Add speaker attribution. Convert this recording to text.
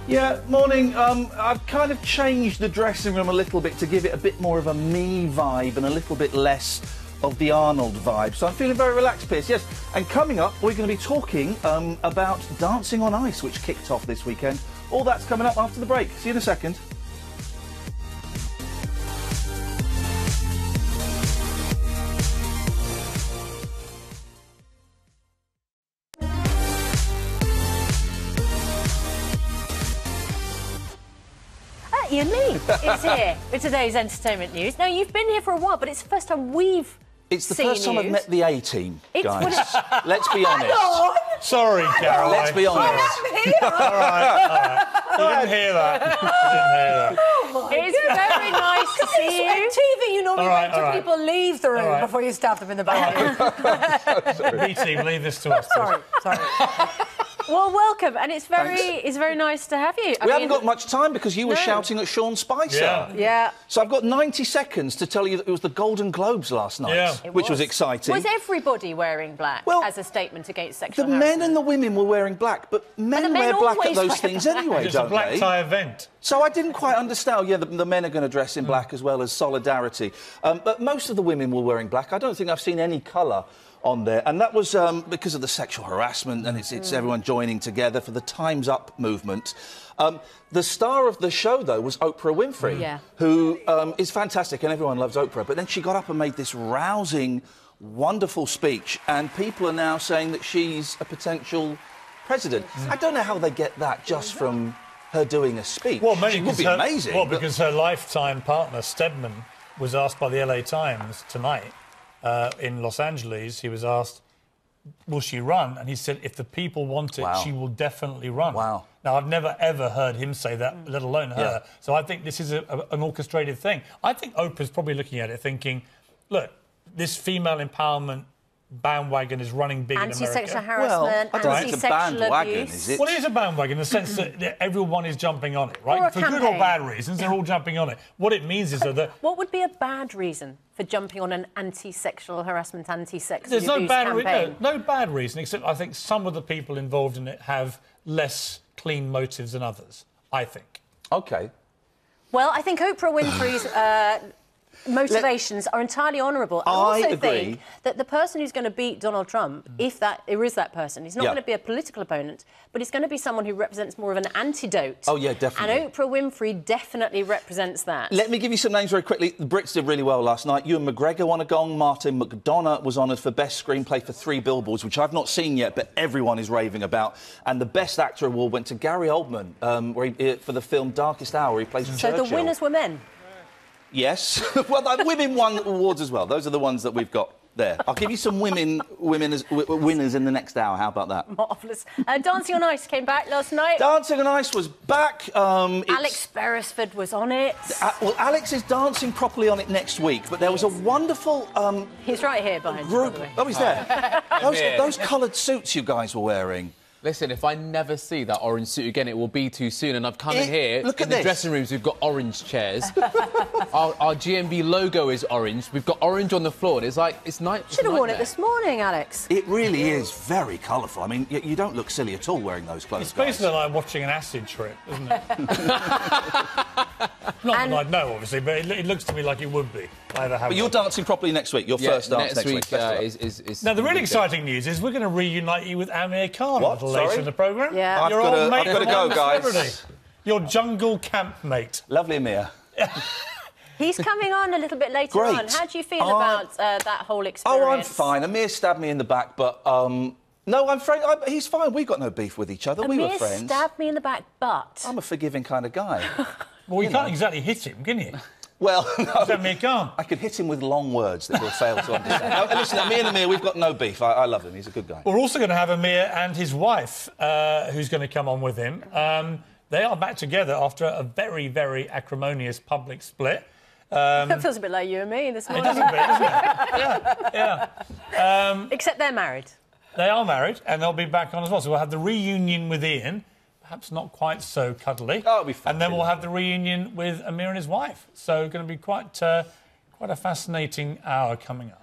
Speaker 1: Yeah, morning. I've kind of changed the dressing room a little bit to give it a bit more of a me vibe and a little bit less of the Arnold vibe. So I'm feeling very relaxed, Piers. Yes, and coming up, we're going to be talking about Dancing on Ice, which kicked off this weekend. All that's coming up after the break. See you in a second.
Speaker 2: Iain is here with today's entertainment news. Now, you've been here for a while, but it's the first time we've seen
Speaker 1: It's the first time I've met the A-team, guys. Let's be honest.
Speaker 3: Sorry, Caroline.
Speaker 1: Let's be honest.
Speaker 3: All right. You didn't hear that.
Speaker 2: It's very nice to see you.
Speaker 4: TV, you normally wait till people leave the room before you stab them in the back.
Speaker 3: B-team, leave this to us.
Speaker 4: Sorry.
Speaker 2: Well, welcome, and it's very nice to have you.
Speaker 1: We haven't got much time because you were shouting at Sean Spicer.
Speaker 4: Yeah.
Speaker 1: So I've got 90 seconds to tell you that it was the Golden Globes last night, which was exciting.
Speaker 2: Was everybody wearing black as a statement against sexual
Speaker 1: harassment? The men and the women were wearing black, but men wear black at those things anyway, don't they?
Speaker 3: It's a black tie event.
Speaker 1: So I didn't quite understand. Yeah, the men are going to dress in black as well as solidarity. But most of the women were wearing black. I don't think I've seen any colour on there, and that was because of the sexual harassment, and it's everyone joining together for the Time's Up movement. The star of the show, though, was Oprah Winfrey, who is fantastic, and everyone loves Oprah. But then she got up and made this rousing, wonderful speech, and people are now saying that she's a potential president. I don't know how they get that just from her doing a speech.
Speaker 3: Well, maybe
Speaker 1: she would be amazing.
Speaker 3: Well, because her lifetime partner, Stedman, was asked by the LA Times tonight in Los Angeles. He was asked, will she run? And he said, if the people want it, she will definitely run. Wow. Now, I've never, ever heard him say that, let alone her. So I think this is an orchestrated thing. I think Oprah's probably looking at it thinking, look, this female empowerment bandwagon is running big in America.
Speaker 2: Anti-sexual harassment, anti-sexual abuse.
Speaker 1: Is it?
Speaker 3: Well, it is a bandwagon in the sense that everyone is jumping on it, right? For good or bad reasons, they're all jumping on it. What it means is that...
Speaker 2: What would be a bad reason for jumping on an anti-sexual harassment, anti-sexual abuse
Speaker 3: campaign?
Speaker 2: There's
Speaker 3: no bad reason, except I think some of the people involved in it have less clean motives than others, I think.
Speaker 1: OK.
Speaker 2: Well, I think Oprah Winfrey's... motivations are entirely honourable. I also think that the person who's going to beat Donald Trump, if there is that person, he's not going to be a political opponent, but he's going to be someone who represents more of an antidote. Oh, yeah, definitely. And Oprah Winfrey definitely represents that. Let me give you some names very quickly. The Brits did really well last night. Ewan McGregor won a gong. Martin McDonagh was honoured for Best Screenplay for 3 Billboards, which I've not seen yet, but everyone is raving about. And the Best Actor award went to Gary Oldman for the film Darkest Hour. He plays Churchill. So the winners were men?
Speaker 1: Yes. Well, women won awards as well. Those are the ones that we've got there. I'll give you some winners in the next hour. How about that?
Speaker 2: Marvellous. Dancing on Ice came back last night.
Speaker 1: Dancing on Ice was back.
Speaker 2: Alex Beresford was on it.
Speaker 1: Well, Alex is dancing properly on it next week, but there was a wonderful...
Speaker 2: He's right here behind
Speaker 1: you, by the way. Oh, he's there. Those coloured suits you guys were wearing...
Speaker 5: Listen, if I never see that orange suit again, it will be too soon. And I've come in here, in the dressing rooms, we've got orange chairs. our GMB logo is orange. We've got orange on the floor. It's like, it's night.
Speaker 2: Should have worn it this morning, Alex.
Speaker 1: It really is very colourful. I mean, you don't look silly at all wearing those clothes,
Speaker 3: It's basically like watching an acid trip, isn't it? Not that I'd know, obviously, but it looks to me like it would be.
Speaker 1: But you're dancing properly next week. Your first dance next week.
Speaker 3: Now, the really exciting news is we're going to reunite you with Amir Khan a little later in the programme.
Speaker 2: Yeah.
Speaker 1: I've got to go, guys.
Speaker 3: Your jungle campmate.
Speaker 1: Lovely, Amir.
Speaker 2: He's coming on a little bit later on. How do you feel about that whole experience?
Speaker 1: Oh, I'm fine. Amir stabbed me in the back, but... No, I'm friend. He's fine. We've got no beef with each other. We were friends.
Speaker 2: Amir stabbed me in the back, but...
Speaker 1: I'm a forgiving kind of guy.
Speaker 3: Well, you can't exactly hit him, can you?
Speaker 1: Well, no.
Speaker 3: I
Speaker 1: could hit him with long words that he'll fail to understand. No, listen, me and Amir, we've got no beef. I love him. He's a good guy.
Speaker 3: We're also going to have Amir and his wife, who's going to come on with him. They are back together after a very, very acrimonious public split.
Speaker 2: That feels a bit like you and me this morning.
Speaker 3: It does a bit, doesn't it? Yeah.
Speaker 2: Except they're married.
Speaker 3: They are married, and they'll be back on as well. So we'll have the reunion with Iain. Perhaps not quite so cuddly.
Speaker 1: Oh, it'll be fun.
Speaker 3: And then we'll have the reunion with Amir and his wife. So going to be quite a fascinating hour coming up.